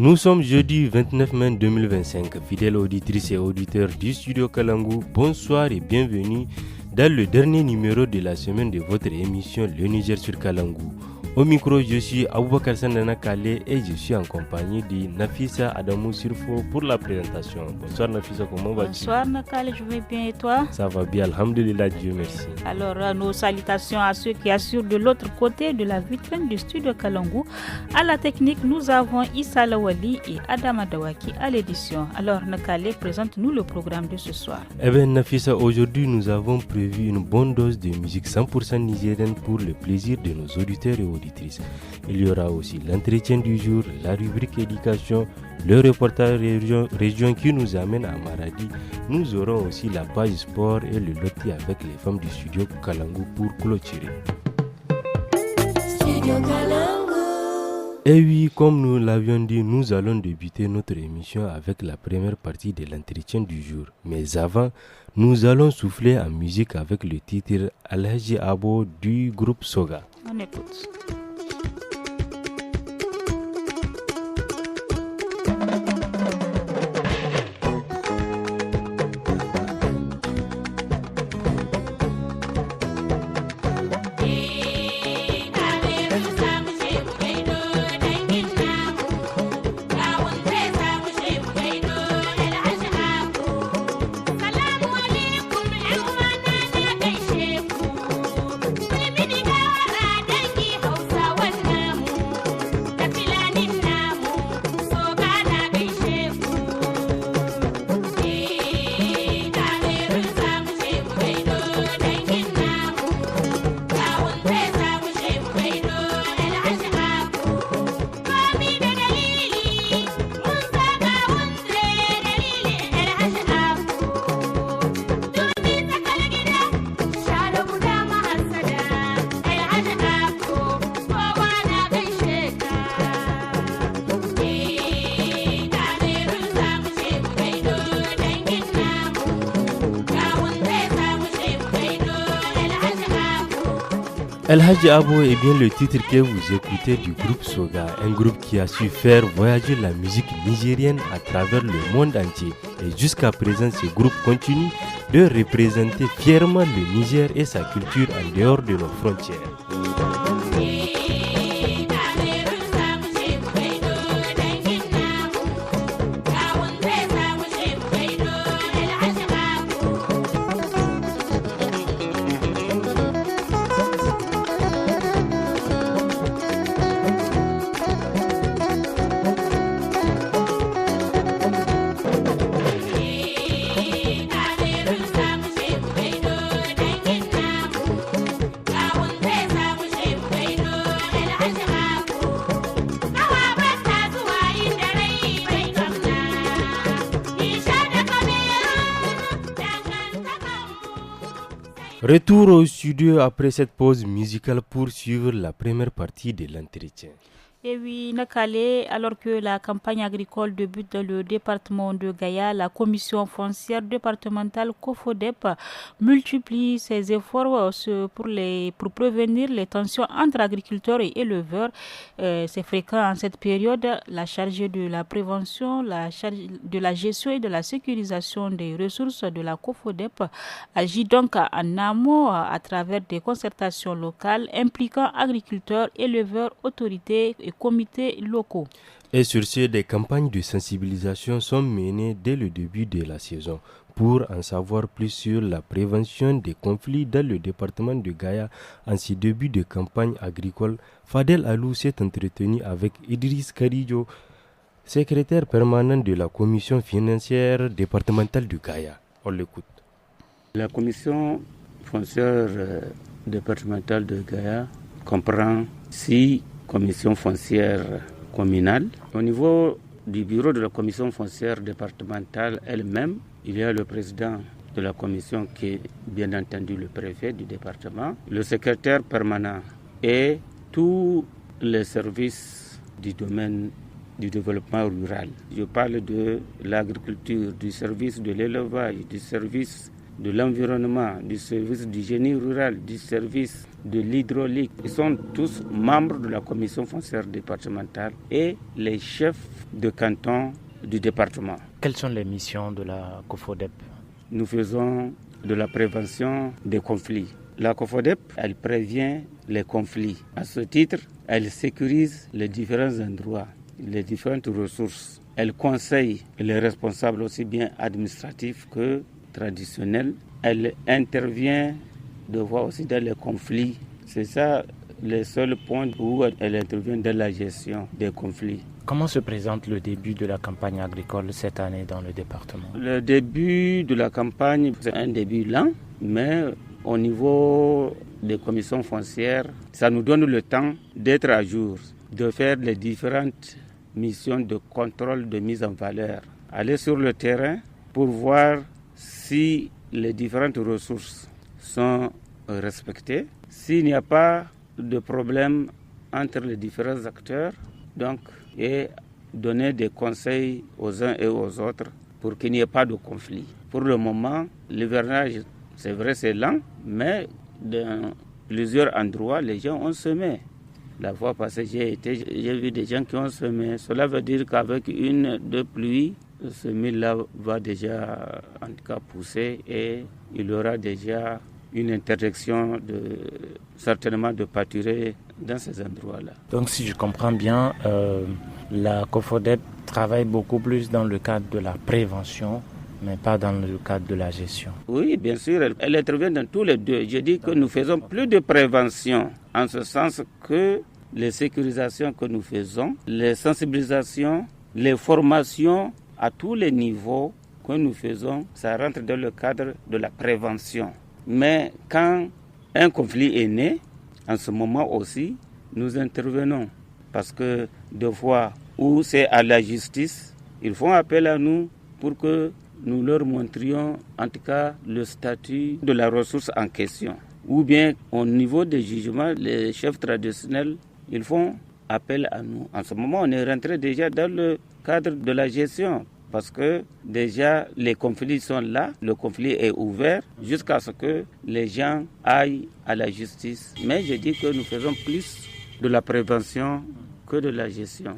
Nous sommes jeudi 29 mai 2025. Fidèles auditrices et auditeurs du Studio Kalangu, bonsoir et bienvenue dans le dernier numéro de la semaine de votre émission Le Niger sur Kalangu. Au micro, je suis Aboubakar Sandana Kale et je suis en compagnie de Nafisa Adamou Sirfo pour la présentation. Bonsoir Nafisa, comment vas-tu? Bonsoir Nakale, je vais bien et toi? Ça va bien, alhamdulillah, Dieu merci. Alors, nos salutations à ceux qui assurent de l'autre côté de la vitrine du studio Kalangu. À la technique, nous avons Issa Lawali et Adam Adawaki à l'édition. Alors Nakale, présente-nous le programme de ce soir. Eh bien Nafisa, aujourd'hui nous avons prévu une bonne dose de musique 100% nigérienne pour le plaisir de nos auditeurs et auditrices. Il y aura aussi l'entretien du jour, la rubrique éducation, le reportage région qui nous amène à Maradi. Nous aurons aussi la page sport et le loti avec les femmes du studio Kalangu pour clôturer. Et oui, comme nous l'avions dit, nous allons débuter notre émission avec la première partie de l'entretien du jour. Mais avant, nous allons souffler en musique avec le titre Alhaji Abo du groupe Soga. On écoute. El Hadji Abo est bien le titre que vous écoutez du groupe Soga, un groupe qui a su faire voyager la musique nigérienne à travers le monde entier. Et jusqu'à présent, ce groupe continue de représenter fièrement le Niger et sa culture en dehors de nos frontières. Retour au studio après cette pause musicale pour suivre la première partie de l'entretien. Et oui, Nakale, alors que la campagne agricole débute dans le département de Gaïa, la commission foncière départementale COFODEP multiplie ses efforts pour prévenir les tensions entre agriculteurs et éleveurs. C'est fréquent en cette période. La chargée de la prévention, la charge de la gestion et de la sécurisation des ressources de la COFODEP agit donc en amont à travers des concertations locales impliquant agriculteurs, éleveurs, autorités et comités locaux. Et sur ce, des campagnes de sensibilisation sont menées dès le début de la saison. Pour en savoir plus sur la prévention des conflits dans le département de Gaïa en ce début de campagne agricole, Fadel Alou s'est entretenu avec Idriss Karidjo, secrétaire permanent de la commission financière départementale de Gaïa. On l'écoute. La commission foncière départementale de Gaïa comprend 6 commissions foncières communales. Au niveau du bureau de la commission foncière départementale elle-même, il y a le président de la commission qui est bien entendu le préfet du département, le secrétaire permanent et tous les services du domaine du développement rural. Je parle de l'agriculture, du service de l'élevage, du service de l'environnement, du service du génie rural, du service de l'hydraulique. Ils sont tous membres de la commission foncière départementale et les chefs de canton du département. Quelles sont les missions de la COFODEP? Nous faisons de la prévention des conflits. La COFODEP, elle prévient les conflits. À ce titre, elle sécurise les différents endroits, les différentes ressources. Elle conseille les responsables aussi bien administratifs que traditionnels. Elle intervient de voir aussi dans les conflits. C'est ça le seul point où elle intervient dans la gestion des conflits. Comment se présente le début de la campagne agricole cette année dans le département? Le début de la campagne, c'est un début lent, mais au niveau des commissions foncières, ça nous donne le temps d'être à jour, de faire les différentes missions de contrôle de mise en valeur. Aller sur le terrain pour voir si les différentes ressources sont respectées, s'il n'y a pas de problème entre les différents acteurs, donc, et donner des conseils aux uns et aux autres pour qu'il n'y ait pas de conflit. Pour le moment, l'hivernage, c'est vrai, c'est lent, mais dans plusieurs endroits, les gens ont semé. La fois passée, j'ai vu des gens qui ont semé. Cela veut dire qu'avec 1-2 pluies, ce mil-là va déjà, en tout cas, pousser et il y aura déjà une interdiction certainement de pâturer dans ces endroits-là. Donc si je comprends bien, la COFODEP travaille beaucoup plus dans le cadre de la prévention, mais pas dans le cadre de la gestion. Oui, bien sûr, elle intervient dans tous les deux. Je dis que nous faisons plus de prévention, en ce sens que les sécurisations que nous faisons, les sensibilisations, les formations à tous les niveaux que nous faisons, ça rentre dans le cadre de la prévention. Mais quand un conflit est né, en ce moment aussi, nous intervenons. Parce que des fois où c'est à la justice, ils font appel à nous pour que nous leur montrions en tout cas le statut de la ressource en question. Ou bien au niveau des jugements, les chefs traditionnels, ils font appel à nous. En ce moment, on est rentré déjà dans le cadre de la gestion. Parce que déjà les conflits sont là, le conflit est ouvert jusqu'à ce que les gens aillent à la justice. Mais je dis que nous faisons plus de la prévention que de la gestion.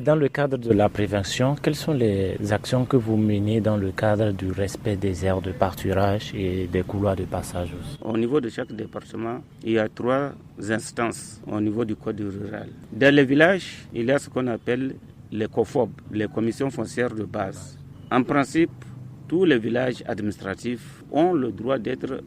Dans le cadre de la prévention, quelles sont les actions que vous menez dans le cadre du respect des aires de pâturage et des couloirs de passage aussi? Au niveau de chaque département, il y a 3 instances au niveau du code rural. Dans les villages, il y a ce qu'on appelle les COFOB, les commissions foncières de base. En principe, tous les villages administratifs ont le droit d'être,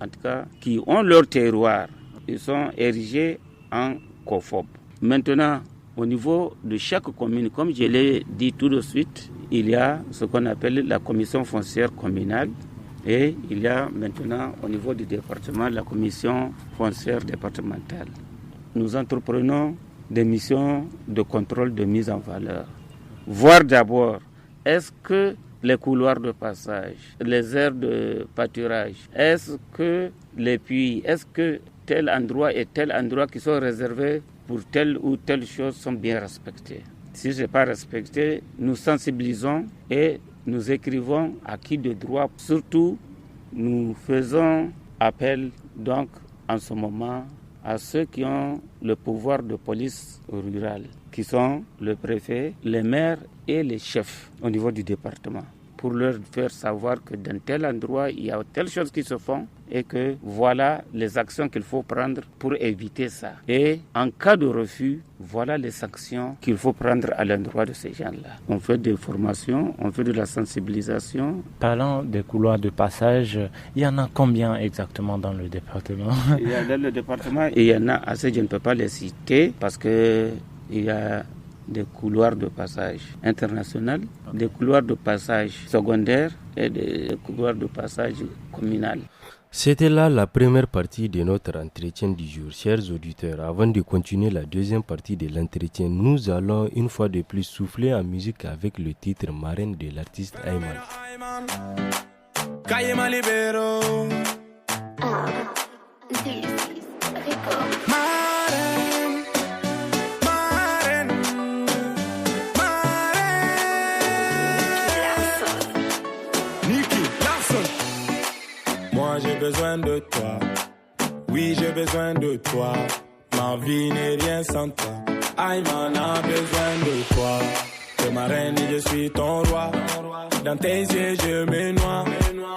en tout cas, qui ont leur terroir. Ils sont érigés en COFOB. Maintenant, au niveau de chaque commune, comme je l'ai dit tout de suite, il y a ce qu'on appelle la commission foncière communale et il y a maintenant au niveau du département la commission foncière départementale. Nous entreprenons des missions de contrôle de mise en valeur. Voir d'abord, est-ce que les couloirs de passage, les aires de pâturage, est-ce que les puits, est-ce que tel endroit et tel endroit qui sont réservés pour telle ou telle chose sont bien respectés. Si ce n'est pas respecté, nous sensibilisons et nous écrivons à qui de droit. Surtout, nous faisons appel donc en ce moment à ceux qui ont le pouvoir de police rurale, qui sont le préfet, les maires et les chefs au niveau du département, pour leur faire savoir que dans tel endroit, il y a telle chose qui se font et que voilà les actions qu'il faut prendre pour éviter ça. Et en cas de refus, voilà les sanctions qu'il faut prendre à l'endroit de ces gens-là. On fait des formations, on fait de la sensibilisation. Parlant des couloirs de passage, il y en a combien exactement dans le département? Dans le département, il y en a assez, je ne peux pas les citer parce qu'il y a des couloirs de passage internationaux, des couloirs de passage secondaires et des couloirs de passage communal. C'était là la première partie de notre entretien du jour. Chers auditeurs, avant de continuer la deuxième partie de l'entretien, nous allons une fois de plus souffler en musique avec le titre Marraine de l'artiste Ayman. Moi j'ai besoin de toi. Oui, j'ai besoin de toi. Ma vie n'est rien sans toi. Ayman a besoin de toi. T'es ma reine et je suis ton roi. Dans tes yeux je me noie.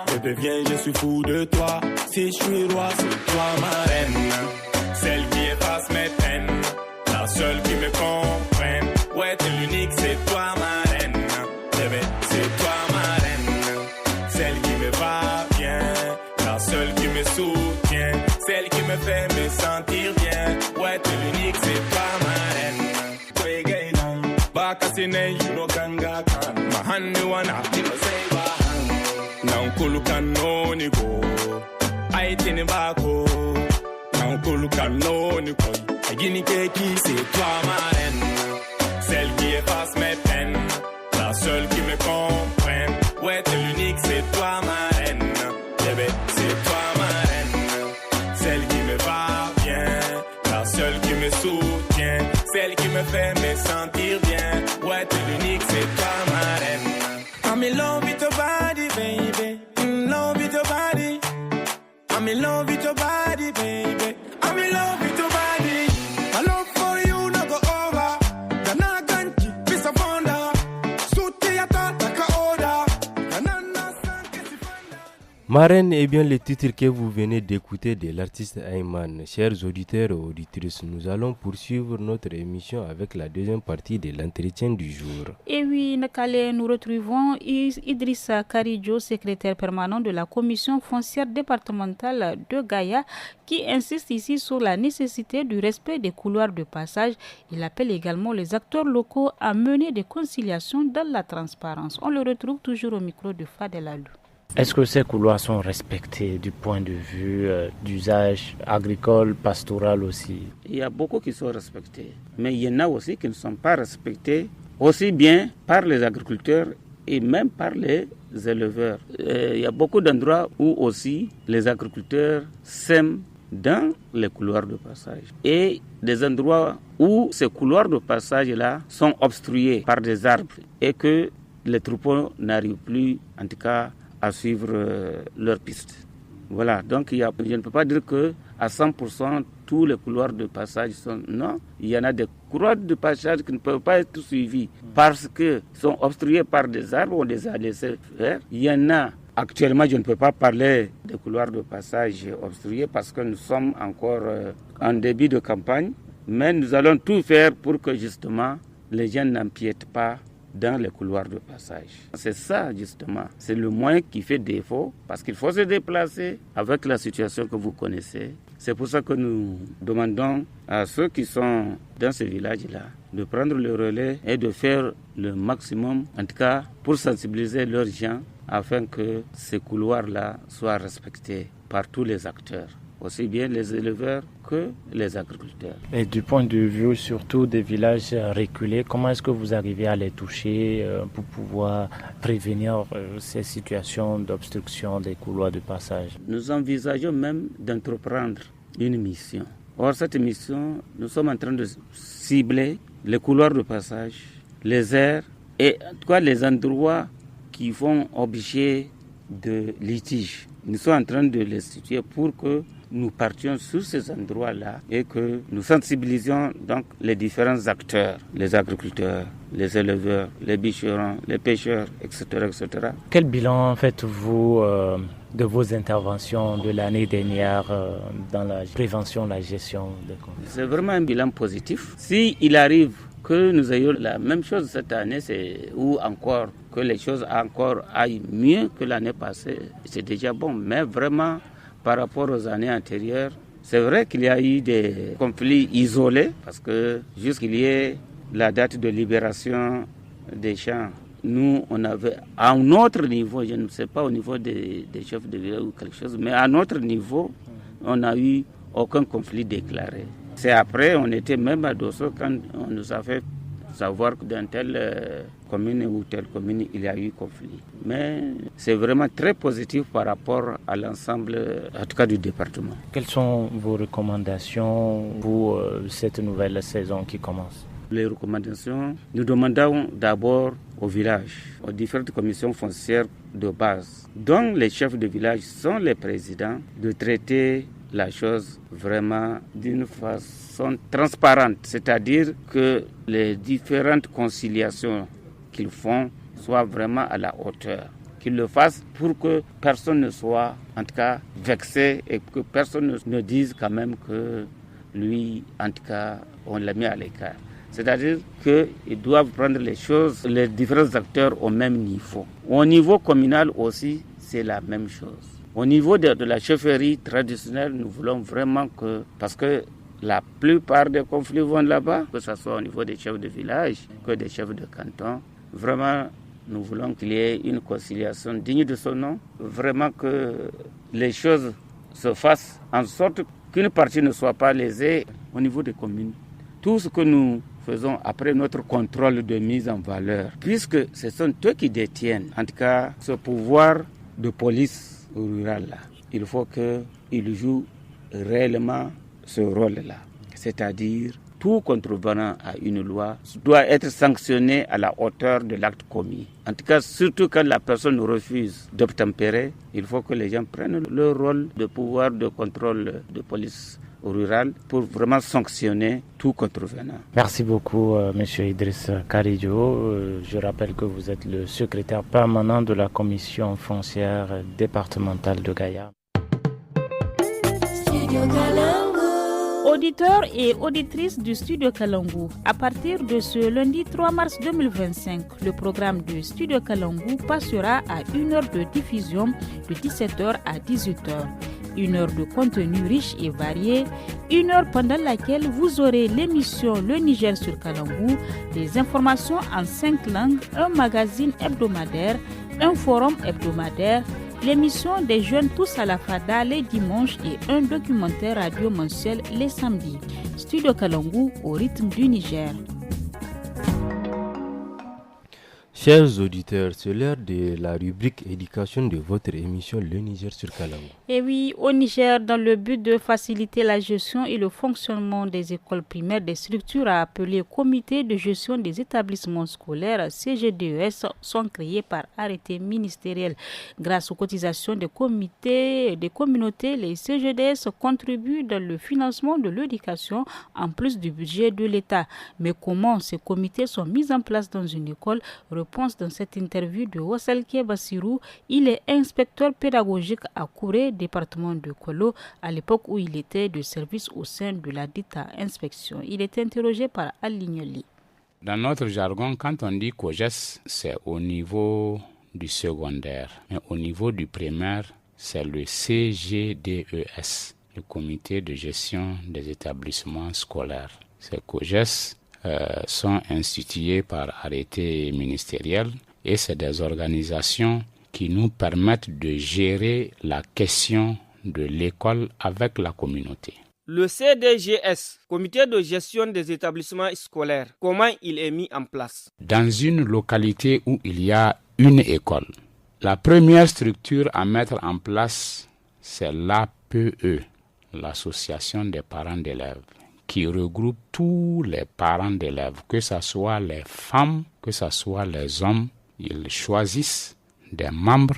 Bébé viens, je suis fou de toi. Si je suis roi, c'est toi ma reine. Celle qui efface mes peines. La seule qui me comprenne. Ouais, t'es l'unique, c'est toi ma reine. Bébé, c'est toi ma reine. Celle qui me va bien. La seule qui me soutient. Celle qui me fait me sentir bien. Ouais, t'es l'unique, c'est toi ma reine. Bakasine yuno kanga kan. Mahani wana nima seba han. Nankulu kanoni go. Aitini bako. Nankulu kanoni koi. Agini keki, c'est toi ma reine. Celle qui efface mes peines. La seule qui me comprenne. Ouais, t'es l'unique, c'est toi ma reine. Bébé, c'est toi ma reine. Celle qui me va bien. La seule qui me soutient. Celle qui me fait me sentir bien. Ouais, t'es l'unique, c'est toi ma reine. I'm in love with your body, baby. In love with your body. I'm in love with your body, baby. I'm in love with your body. My love for you no go over. Gana ganchi, pisa fonda. Suti yata taka oda. Ganana sanke sifanda. Marraine est bien le titre que vous venez d'écouter de l'artiste Ayman. Chers auditeurs et auditrices, nous allons poursuivre notre émission avec la deuxième partie de l'entretien du jour. Et oui, Nakale, nous retrouvons Idrissa Karidjo, secrétaire permanent de la commission foncière départementale de Gaïa, qui insiste ici sur la nécessité du respect des couloirs de passage. Il appelle également les acteurs locaux à mener des conciliations dans la transparence. On le retrouve toujours au micro de Fadel Alou. Est-ce que ces couloirs sont respectés du point de vue d'usage agricole, pastoral aussi? Il y a beaucoup qui sont respectés, mais il y en a aussi qui ne sont pas respectés, aussi bien par les agriculteurs et même par les éleveurs. Il y a beaucoup d'endroits où aussi les agriculteurs sèment dans les couloirs de passage. Et des endroits où ces couloirs de passage-là sont obstrués par des arbres et que les troupeaux n'arrivent plus, en tout cas, à suivre leur piste. Voilà, donc je ne peux pas dire que à 100% tous les couloirs de passage sont... Non, il y en a des couloirs de passage qui ne peuvent pas être suivis parce qu'ils sont obstrués par des arbres, on les a laissés faire. Il y en a, actuellement je ne peux pas parler des couloirs de passage obstrués parce que nous sommes encore en début de campagne, mais nous allons tout faire pour que justement les gens n'empiètent pas dans les couloirs de passage. C'est ça justement, c'est le moyen qui fait défaut parce qu'il faut se déplacer avec la situation que vous connaissez. C'est pour ça que nous demandons à ceux qui sont dans ces villages-là de prendre le relais et de faire le maximum, en tout cas pour sensibiliser leurs gens afin que ces couloirs-là soient respectés par tous les acteurs, aussi bien les éleveurs que les agriculteurs. Et du point de vue surtout des villages reculés, comment est-ce que vous arrivez à les toucher pour pouvoir prévenir ces situations d'obstruction des couloirs de passage? Nous envisageons même d'entreprendre une mission. Or, cette mission, nous sommes en train de cibler les couloirs de passage, les aires et en tout cas les endroits qui font objet de litiges. Nous sommes en train de les situer pour que nous partions sur ces endroits-là et que nous sensibilisions donc les différents acteurs, les agriculteurs, les éleveurs, les bûcherons, les pêcheurs, etc., etc. Quel bilan faites-vous de vos interventions de l'année dernière dans la prévention, la gestion des conflits? C'est vraiment un bilan positif. S'il arrive que nous ayons la même chose cette année, ou encore que les choses encore aillent mieux que l'année passée, c'est déjà bon. Mais vraiment, par rapport aux années antérieures, c'est vrai qu'il y a eu des conflits isolés, parce que jusqu'il y ait la date de libération des champs, nous, on avait, à un autre niveau, je ne sais pas au niveau des chefs de village ou quelque chose, mais à notre niveau, on n'a eu aucun conflit déclaré. C'est après, on était même à Dosso quand on nous a fait savoir que dans telle commune ou telle commune, il y a eu conflit. Mais c'est vraiment très positif par rapport à l'ensemble, en tout cas du département. Quelles sont vos recommandations pour cette nouvelle saison qui commence? les recommandations, nous demandons d'abord au village, aux différentes commissions foncières de base, dont les chefs de village sont les présidents, de traiter la chose vraiment d'une façon transparente, c'est-à-dire que les différentes conciliations qu'ils font soient vraiment à la hauteur. Qu'ils le fassent pour que personne ne soit en tout cas vexé et que personne ne dise quand même que lui, en tout cas, on l'a mis à l'écart. C'est-à-dire qu'ils doivent prendre les choses, les différents acteurs au même niveau. Au niveau communal aussi, c'est la même chose. Au niveau de la chefferie traditionnelle, nous voulons vraiment que, parce que la plupart des conflits vont là-bas, que ce soit au niveau des chefs de village, que des chefs de canton, vraiment, nous voulons qu'il y ait une conciliation digne de son nom, vraiment que les choses se fassent en sorte qu'une partie ne soit pas lésée au niveau des communes. Tout ce que nous faisons après notre contrôle de mise en valeur, puisque ce sont eux qui détiennent, en tout cas, ce pouvoir de police rurale-là. Il faut qu'ils jouent réellement ce rôle-là, c'est-à-dire tout contrevenant à une loi doit être sanctionné à la hauteur de l'acte commis. En tout cas, surtout quand la personne refuse d'obtempérer, il faut que les gens prennent leur rôle de pouvoir de contrôle de police rurale pour vraiment sanctionner tout contrevenant. Merci beaucoup, M. Idriss Karidjo. Je rappelle que vous êtes le secrétaire permanent de la commission foncière départementale de Gaïa. Auditeurs et auditrices du Studio Kalangu, à partir de ce lundi 3 mars 2025, le programme de Studio Kalangu passera à 1 heure de diffusion de 17h à 18h. 1 heure de contenu riche et varié, 1 heure pendant laquelle vous aurez l'émission Le Niger sur Kalangu, des informations en 5 langues, un magazine hebdomadaire, un forum hebdomadaire, l'émission des jeunes tous à la fada les dimanches et un documentaire radio mensuel les samedis. Studio Kalangu au rythme du Niger. Chers auditeurs, c'est l'heure de la rubrique éducation de votre émission Le Niger sur Kalangu. Et oui, au Niger, dans le but de faciliter la gestion et le fonctionnement des écoles primaires, des structures appelées Comité de gestion des établissements scolaires, CGDES, sont créées par arrêté ministériel. Grâce aux cotisations des comités, des communautés, les CGDS contribuent dans le financement de l'éducation en plus du budget de l'État. Mais comment ces comités sont mis en place dans une école? Réponse dans cette interview de Wassalke Bassirou. Il est inspecteur pédagogique à Kouré, département de Kolo, à l'époque où il était de service au sein de la dite inspection. Il est interrogé par Alignoli. Dans notre jargon, quand on dit COGES, c'est au niveau du secondaire. Mais au niveau du primaire, c'est le CGDES, le Comité de gestion des établissements scolaires. Ces COGES sont institués par arrêté ministériel et c'est des organisations qui nous permettent de gérer la question de l'école avec la communauté. Le CDGS, Comité de gestion des établissements scolaires, comment il est mis en place? Dans une localité où il y a une école, la première structure à mettre en place, c'est l'APE, l'Association des parents d'élèves, qui regroupe tous les parents d'élèves, que ce soit les femmes, que ce soit les hommes. Ils choisissent des membres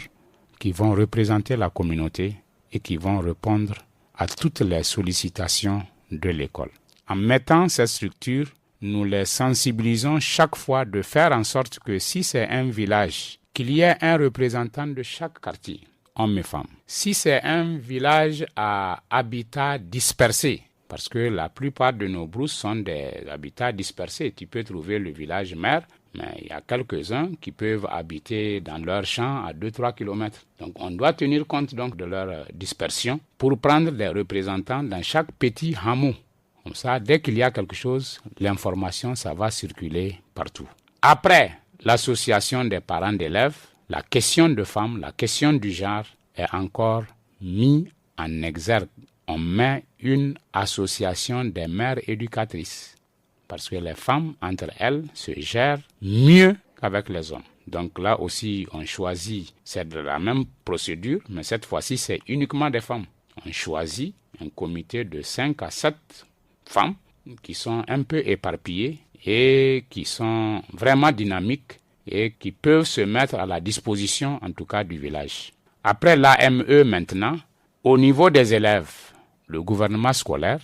qui vont représenter la communauté et qui vont répondre à toutes les sollicitations de l'école. En mettant ces structures, nous les sensibilisons chaque fois de faire en sorte que si c'est un village, qu'il y ait un représentant de chaque quartier, hommes et femmes. Si c'est un village à habitat dispersé, parce que la plupart de nos brousses sont des habitats dispersés. Tu peux trouver le village mère, mais il y a quelques-uns qui peuvent habiter dans leur champ à 2-3 km. Donc on doit tenir compte donc de leur dispersion pour prendre des représentants dans chaque petit hameau. Comme ça, dès qu'il y a quelque chose, l'information, ça va circuler partout. Après l'association des parents d'élèves, la question de femmes, la question du genre est encore mise en exergue. On met une association des mères éducatrices parce que les femmes, entre elles, se gèrent mieux qu'avec les hommes. Donc là aussi, on choisit, c'est de la même procédure, mais cette fois-ci, c'est uniquement des femmes. On choisit un comité de 5 à 7 femmes qui sont un peu éparpillées et qui sont vraiment dynamiques et qui peuvent se mettre à la disposition, en tout cas, du village. Après l'AME maintenant, au niveau des élèves, le gouvernement scolaire,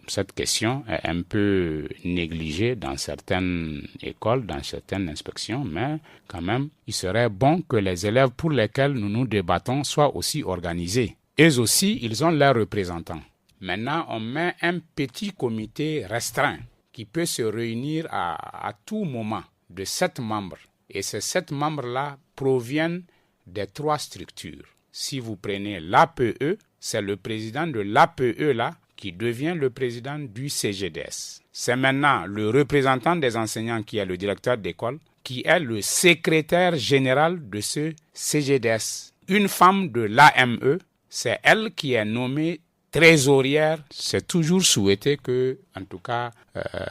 cette question est un peu négligée dans certaines écoles, dans certaines inspections, mais quand même, il serait bon que les élèves pour lesquels nous nous débattons soient aussi organisés. Eux aussi, ils ont leurs représentants. Maintenant, on met un petit comité restreint qui peut se réunir à tout moment de 7 membres. Et ces 7 membres-là proviennent des 3 structures. Si vous prenez l'APE, c'est le président de l'APE-là qui devient le président du CGDS. C'est maintenant le représentant des enseignants qui est le directeur d'école, qui est le secrétaire général de ce CGDS. Une femme de l'AME, c'est elle qui est nommée trésorière. C'est toujours souhaité que, en tout cas,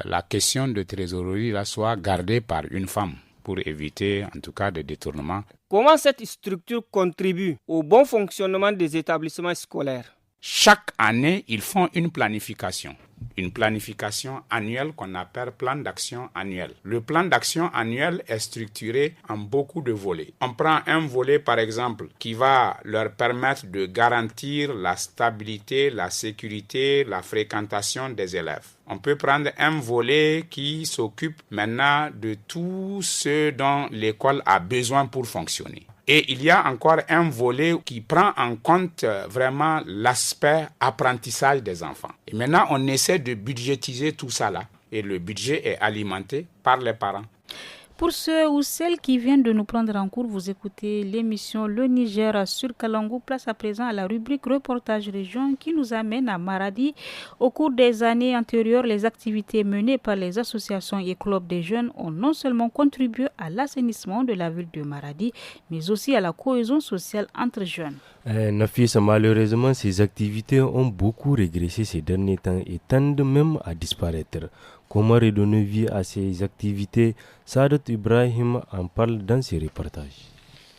la question de trésorerie là, soit gardée par une femme pour éviter, en tout cas, des détournements. Comment cette structure contribue au bon fonctionnement des établissements scolaires? Chaque année, ils font une planification annuelle qu'on appelle plan d'action annuel. Le plan d'action annuel est structuré en beaucoup de volets. On prend un volet, par exemple, qui va leur permettre de garantir la stabilité, la sécurité, la fréquentation des élèves. On peut prendre un volet qui s'occupe maintenant de tout ce dont l'école a besoin pour fonctionner. Et il y a encore un volet qui prend en compte vraiment l'aspect apprentissage des enfants. Et maintenant, on essaie de budgétiser tout ça là. Et le budget est alimenté par les parents. Pour ceux ou celles qui viennent de nous prendre en cours, vous écoutez l'émission Le Niger sur Kalangou. Place à présent à la rubrique Reportage Région qui nous amène à Maradi. Au cours des années antérieures, les activités menées par les associations et clubs des jeunes ont non seulement contribué à l'assainissement de la ville de Maradi, mais aussi à la cohésion sociale entre jeunes. Nafisa, malheureusement, ces activités ont beaucoup régressé ces derniers temps et tendent même à disparaître. Comment redonner vie à ces activités? Sadat Ibrahim en parle dans ses reportages.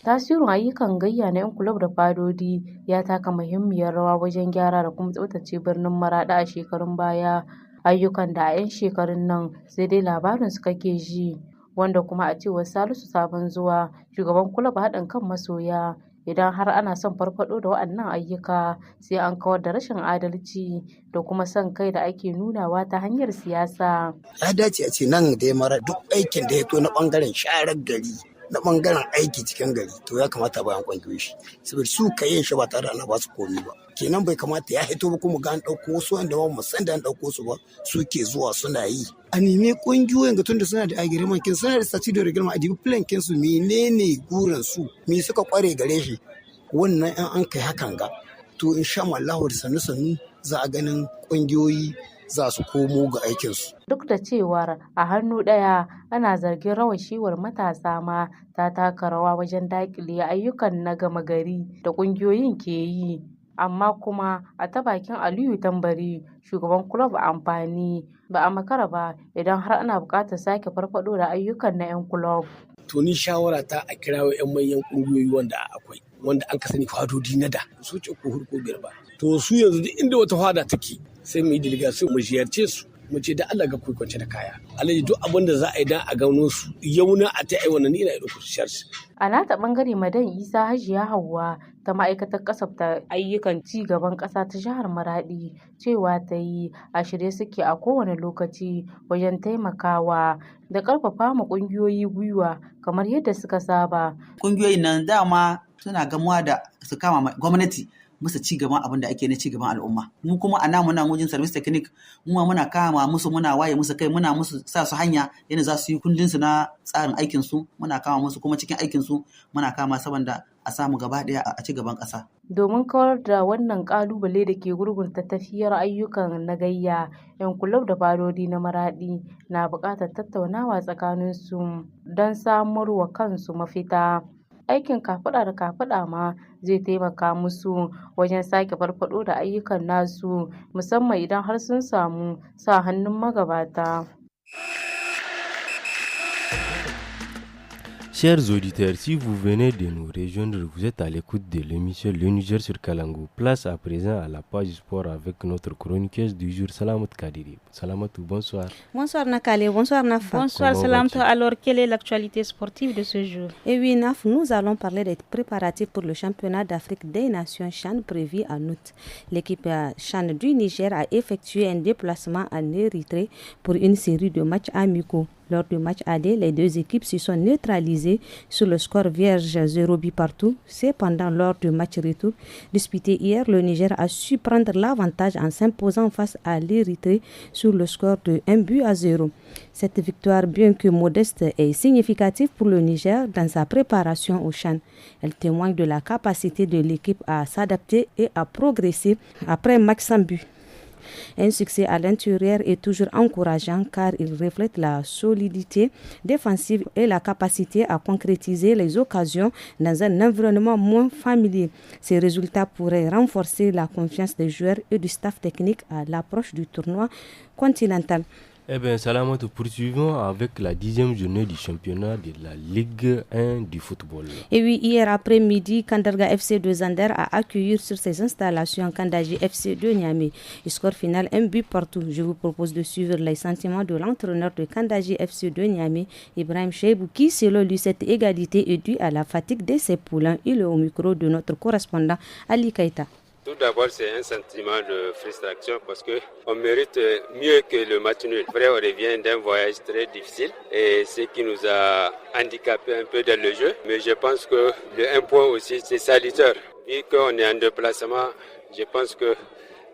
Tasirin ayyukan gayya na 'yan kulab da fadodi ya taka muhimmiyar rawa wajen gyara da kuma tsaftace birnin Maraɗi a shekarun baya. Ayyukan da a 'yan shekarun nan sai dai labarin su kake ji, wanda kuma a cewar Salisu Sabon Zuwa, shugaban kulab haɗin kan masoya, idan har ana son farfaɗo da waɗannan ayyuka sai an kawar da rashin adalci da kuma son kai da ake nunawa ta hanyar siyasa. Ya dace a ce nan da ya mara duk aikin da ya to na ɓangaren sharar gari, na ɓangaren aiki cikin gari, to ya kamata bayan ƙungiyoyi shi saboda su ka yin shi ba tare da ana ba su komi ba. Kenan bai kamata ya hito ba kuma ga an ɗauko wasu wanda ba mu san da an ɗauko su ba suke zuwa suna yi. A nemi ƙungiyoyin ga tunda suna da agreement kin suna da statute da reglement a dibi plan kin su menene gurin su me suka kware gare shi wannan an kai hakan ga to insha Allah da sannu za a ganin ƙungiyoyi za su komo ga aikinsu. Duk da cewar a hannu ɗaya ana zargin rawashewar matasa ma ta taka rawa wajen daƙile ayyukan na gama gari da ƙungiyoyin ke yi. Amma kuma a ta bakin Aliyu Tambari, shugaban kulob amfani, ba a makara ba idan har ana buƙatar sake farfaɗo da ayyukan na 'yan kulob. To ni shawara ta a kirawo 'yan manyan ƙungiyoyi wanda akwai, wanda an ka sani fadodi na da su ce ko hurko biyar ba. To su yanzu duk inda wata fada take sai mu yi delegation mu ziyarce su mu ce da Allah ga kwance da kaya. Alaji duk abin da za a yi dan a gano su yauna a ta aiwana ni ina da kushiyar su. A nata bangare Madan Isa Hajiya Hauwa ta ma'aikatar kasafta ayyukan ci gaban ƙasa ta jihar Maradi cewa ta yi a shirye suke a kowane lokaci wajen taimakawa da ƙarfafa ma ƙungiyoyi gwiwa kamar yadda suka saba. Ƙungiyoyin nan dama suna gamuwa da su kama gwamnati musu ci gaban abin da ake na ci gaban al'umma. Mu kuma a namu nan wajen service technique mu muna kama musu, muna waye musu kai, muna musu sa su hanya yadda za su yi kundin su na tsarin aikin su, muna kama musu kuma cikin aikin su muna kama saboda a samu gaba daya a ci gaban ƙasa. Domin kawar da wannan kalubale da ke gurgunta tafiyar ayyukan na gayya, 'yan kulob da fadodi na Maradi na buƙatar tattaunawa tsakanin su don samarwa kansu mafita. Aikin kafaɗa da kafaɗa ma zai taimaka musu wajen sake farfaɗo da ayyukan nasu musamman idan har sun samu sa hannun magabata. Chers auditeurs, si vous venez de nous rejoindre, vous êtes à l'écoute de l'émission Le Niger sur Kalangu. Place à présent à la page sport avec notre chroniqueuse du jour, Salamat Kadiri. Salamatou, bonsoir. Bonsoir Nakale, bonsoir Nafa. Bonsoir Salamatou. Alors, quelle est l'actualité sportive de ce jour? Eh oui Naf, nous allons parler des préparatifs pour le championnat d'Afrique des Nations CHAN prévu en août. L'équipe CHAN du Niger a effectué un déplacement en Érythrée pour une série de matchs amicaux. Lors du match aller, les deux équipes se sont neutralisées sur le score vierge 0 but partout. Cependant, lors du match retour disputé hier, le Niger a su prendre l'avantage en s'imposant face à l'Érythrée sur le score de 1-0. Cette victoire, bien que modeste, est significative pour le Niger dans sa préparation au CHAN. Elle témoigne de la capacité de l'équipe à s'adapter et à progresser après un match sans but. Un succès à l'intérieur est toujours encourageant car il reflète la solidité défensive et la capacité à concrétiser les occasions dans un environnement moins familier. Ces résultats pourraient renforcer la confiance des joueurs et du staff technique à l'approche du tournoi continental. Eh bien, Salamatou, poursuivons avec la 10e journée du championnat de la Ligue 1 du football. Et oui, hier après-midi, Kandarga FC de Zander a accueilli sur ses installations Kandaji FC de Niamey. Score final 1 but partout. Je vous propose de suivre les sentiments de l'entraîneur de Kandaji FC de Niamey, Ibrahim Cheibou, qui, selon lui, cette égalité est due à la fatigue de ses poulains. Il est au micro de notre correspondant Ali Keita. Tout d'abord, c'est un sentiment de frustration parce qu'on mérite mieux que le match nul. Après, on revient d'un voyage très difficile et ce qui nous a handicapé un peu dans le jeu. Mais je pense que le 1 point aussi, c'est salutaire. Vu qu'on est en déplacement, je pense que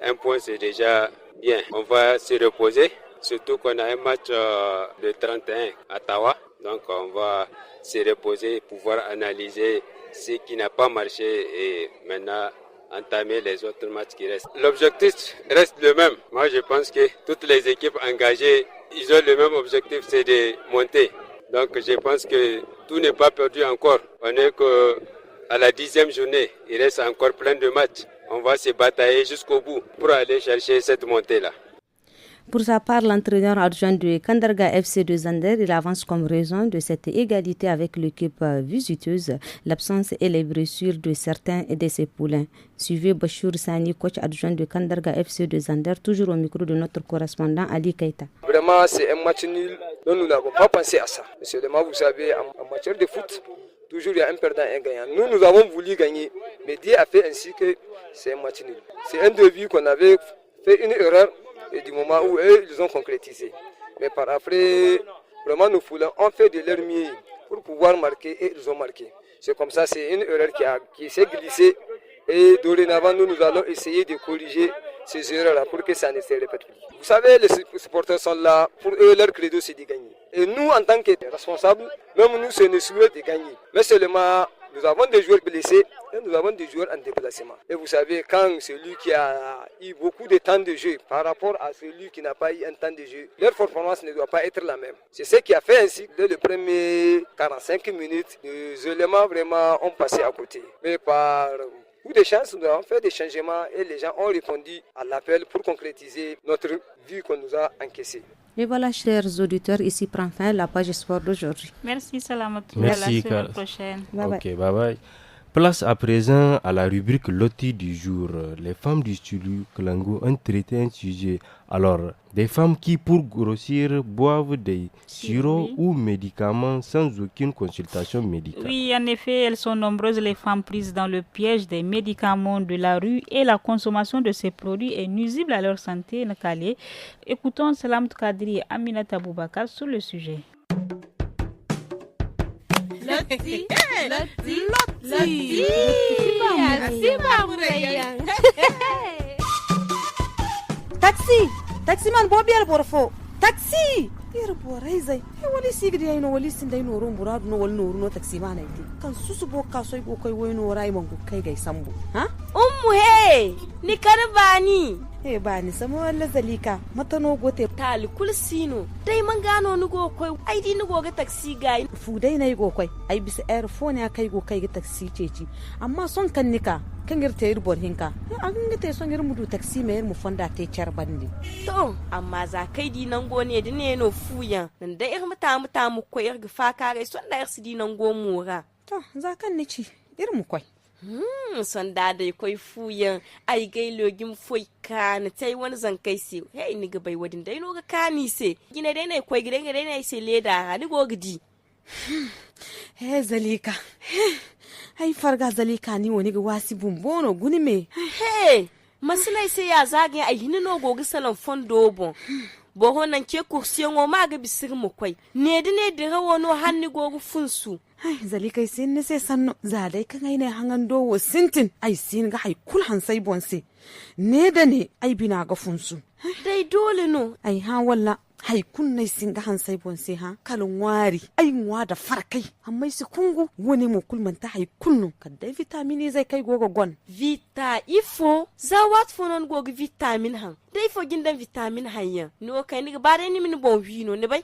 1 point, c'est déjà bien. On va se reposer, surtout qu'on a un match de 31 à Tawa. Donc, on va se reposer et pouvoir analyser ce qui n'a pas marché et maintenant entamer les autres matchs qui restent. L'objectif reste le même. Moi, je pense que toutes les équipes engagées, ils ont le même objectif, c'est de monter. Donc, je pense que tout n'est pas perdu encore. On est qu'à la 10e journée. Il reste encore plein de matchs. On va se batailler jusqu'au bout pour aller chercher cette montée-là. Pour sa part, l'entraîneur adjoint de Kandarga FC de Zander, il avance comme raison de cette égalité avec l'équipe visiteuse, l'absence et les blessures de certains de ses poulains. Suivez Bachir Sani, coach adjoint de Kandarga FC de Zander, toujours au micro de notre correspondant Ali Keita. Vraiment, c'est un match nul dont nous n'avons pas pensé à ça. Seulement, vous savez, en matière de foot, toujours il y a un perdant et un gagnant. Nous avons voulu gagner, mais Dieu a fait ainsi que c'est un match nul. C'est un début qu'on avait fait une erreur. Et du moment où eux, ils ont concrétisé. Mais par après, vraiment, nos poulains ont fait de leur mieux pour pouvoir marquer et ils ont marqué. C'est comme ça, c'est une erreur qui s'est glissée. Et dorénavant, nous allons essayer de corriger ces erreurs-là pour que ça ne se répète plus. Vous savez, les supporters sont là, pour eux, leur credo, c'est de gagner. Et nous, en tant que responsables, même nous, c'est notre souhait de gagner. Mais seulement, nous avons des joueurs blessés et nous avons des joueurs en déplacement. Et vous savez, quand celui qui a eu beaucoup de temps de jeu par rapport à celui qui n'a pas eu un temps de jeu, leur performance ne doit pas être la même. C'est ce qui a fait ainsi que les premiers 45 minutes, les éléments vraiment ont passé à côté. Mais par coup de chance, nous avons fait des changements et les gens ont répondu à l'appel pour concrétiser notre vue qu'on nous a encaissée. Et voilà, chers auditeurs, ici prend fin la page sport d'aujourd'hui. Merci Salamatou. Merci, à la semaine prochaine. Bye bye. Place à présent à la rubrique Loti du jour. Les femmes du studio Kalangu ont traité un sujet. Alors, des femmes qui, pour grossir, boivent des sirops ou médicaments sans aucune consultation médicale. Oui, en effet, elles sont nombreuses les femmes prises dans le piège des médicaments de la rue et la consommation de ces produits est nuisible à leur santé. Nakale. Écoutons Salamatou Kadiri et Aminata Boubakar sur le sujet. Loti, taxi man bobi al borfo taxi ir borai zai wali sigidi ay no wali sinday no ron buradu no wal no taxi man ay kan susu bo ka soy go koy woy no ray mon go kay gay sambu ha ummu he ni karbani ba ni sama walla zalika matano gote tali kulsino dai man gano ni go koi ai di ni go ga taxi gai fu dai nayi go koi ai bisa airphone ya kai go kai ga taxi ceci amma son kan nika kan girte ir bor hinka an ngite son ir mudu taxi mai mu fonda te charbandi to amma za kai di nan go ne di ne no fuyan nan da ir muta mu koi ir ga fa kare son da ir si di nan go mura to za kan ni ci ir mu koi son da koi fuyan ai gai login foi kana tai wani zan kai se hey ni ga bai wadin dai no ga kani se gina dai nai koi gidan ga dai nai se leda ni go gidi he zalika ai farga zalika ni woni ga wasi bumbono guni me he masinai se ya zage ai hini no go ga salon fondo bon bo honan ke kursiyan o ma ga bisir mu koi ne de rawo no hanni go gu funsu ai zalika sin ne sai sanno zadai kan ai ne hangan dowo sintin ai sin ga ai kul han sai bonse ne da ne ai bina ga funsu dai dole no ai ha walla ai kun ne sin ga han sai bonse ha kalun wari ai nwa da farkai amma su kungu wani mu kulman ta ai kunnu kadai vitamini zai kai gogo gon vita ifo zawat fonon gogo vitamin han dai fo gindan vitamin hanya no kai ni ba dai ni min bon vino ne bai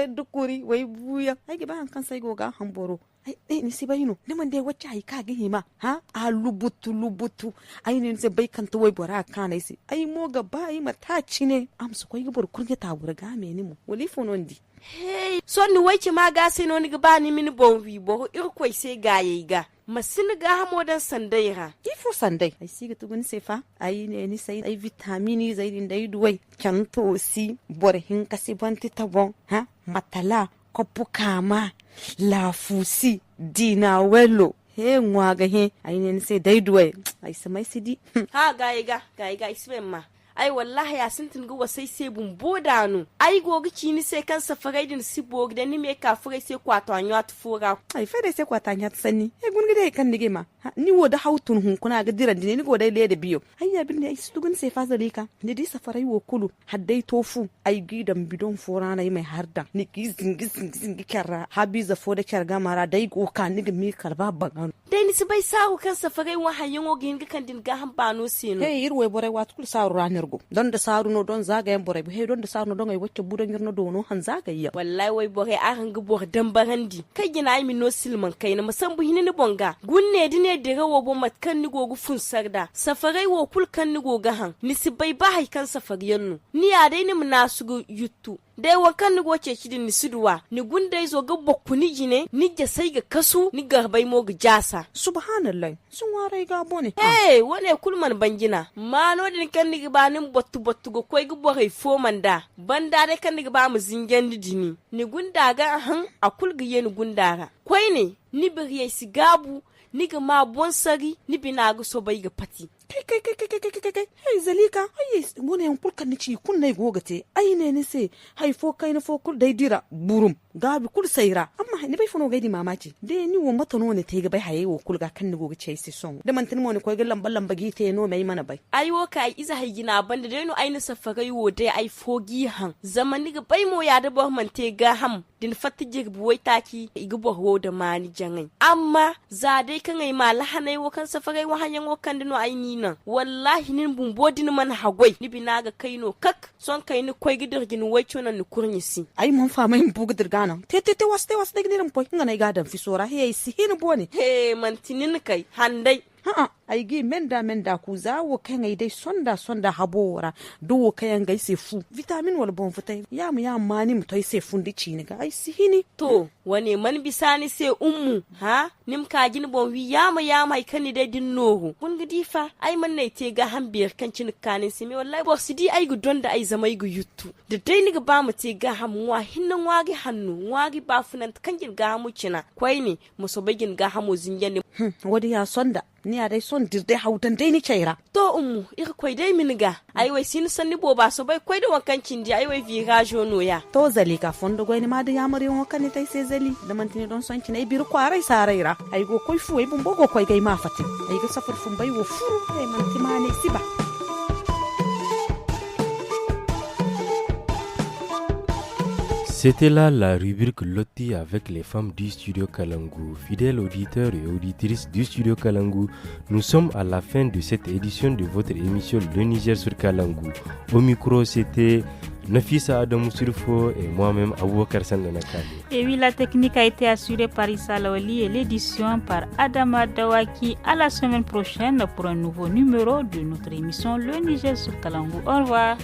dukuri wai buya ai ga ban kan sai goga hamboro ai ni si bayino ne man dai wacce ai ka ga hima ha a lubutu ai ne sai bai kan to wai bora kana si ai mo ga bai mataci ne am su koi gubur kurge ta burga me ni mu wali fonondi hey so ni wai ki ma ga sai no ni ga ba ni min bon wi bo ir koi sai ga yayi ga masin ga hamo dan sandai ha ifo sandai ai si ga tugun sai fa ai ne ni sai ai vitamini zai din dai duwai kan to si borhin kasi banti tabon ha matala kopu kama lafusi dinawelo he ngwaga he ai ne sai dai duwai ai samai sidi ha ga isme ma ai wallahi ya sintin ga wasai sai bumboda nu ai gogi kini sai kan safarai din sibo da ni me ka furai sai kwato anyo atfura ai fere sai kwata anya tsani e gungi dai kan dige ma ni woda hautun hun kuna ga diran dine ni goda le da biyo ai ya bin ai su dugun sai fa zalika ni di safarai wo kulu haddai tofu ai gidan bidon fora na mai harda ni ki zingi karra habiza fo da kyar gamara dai go ka ni ga mi karba bagan dai ni sai sahu kan safarai wa hayin o gin kan din ga hambano sino hey irwe bore wat kul saru ranirgo don da saru no don zagayen bore he don da saru no don ai wacce budon yirno dono han zagayya wallahi wai bore a hanga bore dan barandi kai gina ai mi no silman kai na musan bu hinini bonga gunne dine de rawo bo matkan ni gogu fun sarda safarai wo kul kan ni goga han ni sibai ba hay kan safariyan nu ni ya dai ni muna su yuttu dai wakan ni goce kidin ni suduwa ni gundai zo ga bokku ni jine ni ja sai ga kasu ni garbai mo ga jasa subhanallah sun warai ga bone wane kulman bangina mano din kan ni ba nin bottu go koi ga borai fo manda banda dai kan ni ba mu zingen dini ni gunda ga han a kulga yen gundara koi ne ni biriye sigabu ni ga ma bonsari ni bina ga so bai ga pati kai hey zalika ai wani yan kulkan ni ci kun nai gogate ai ne ni sai hai fo kai na fo kul dai dira burum gabi kul saira amma ni bai fono gaidi mamaci dai ni wo mata no ne te ga bai haye wo kul ga kan ni gogace sai son da man tin mo ne ko ga lamba gi te no mai mana bai ai wo kai iza hai gina banda dai no ai ni safarai wo dai ai fogi han zaman ni ga bai mo ya da bo man te ga ham din fatti jig buwai taki igi bo da mani jangai amma za dai kan ai ma lahanai wo kan safarai wo hanyan wo kan dino ai ni nan wallahi nin bumbodin man hagwai ni binaga kaino kak son kai ni koi gidir gin wai chona ni kurnyisi ai mun fa mai bugu dirgana te was da gidiran poi ngana gadan fi sora he si hin bone he man tinin kai handai ai gi menda ku za wo kan ai dai sonda habora do wo kan gai se fu vitamin wal bon futai ya mani mu tai se fundi cini ga ai si hini to wane man bisani se ummu ha nim ka gin bon wi ya mai kan dai din nohu kun gidi fa ai man ne te ga hambiyar kan cin kanin si me wallahi bo sidi ai gu donda ai zamai gu yuttu da dai ni ga ba mu te ga hamuwa hinnan wagi hannu wagi ba funan kan gin ga mu cina kwai ne mu so bagin ga hamu zingen wadi ya sonda ni a dai son dirde hautan dai ni chaira to ummu ika koi dai miniga ai wai sin sanni bo ba so bai koi da wankancin di ai wai virajo no ya to zali ka fondo goi ni ma da yamari wankani tai sai zali da mantini don son kin ai bir kwarai saraira ai go koi fu ai bumbo go koi gai ma fatin ai ga safar fun bai wo furu ai manti ma ne siba C'était là la rubrique Loti avec les femmes du studio Kalangu. Fidèles auditeurs et auditrices du studio Kalangu, nous sommes à la fin de cette édition de votre émission Le Niger sur Kalangu. Au micro, c'était Nafisa Adamou Surfo et moi-même Aboubakar Sandanakali. Et oui, la technique a été assurée par Issa Laoli et l'édition par Adama Dawaki. À la semaine prochaine pour un nouveau numéro de notre émission Le Niger sur Kalangu. Au revoir.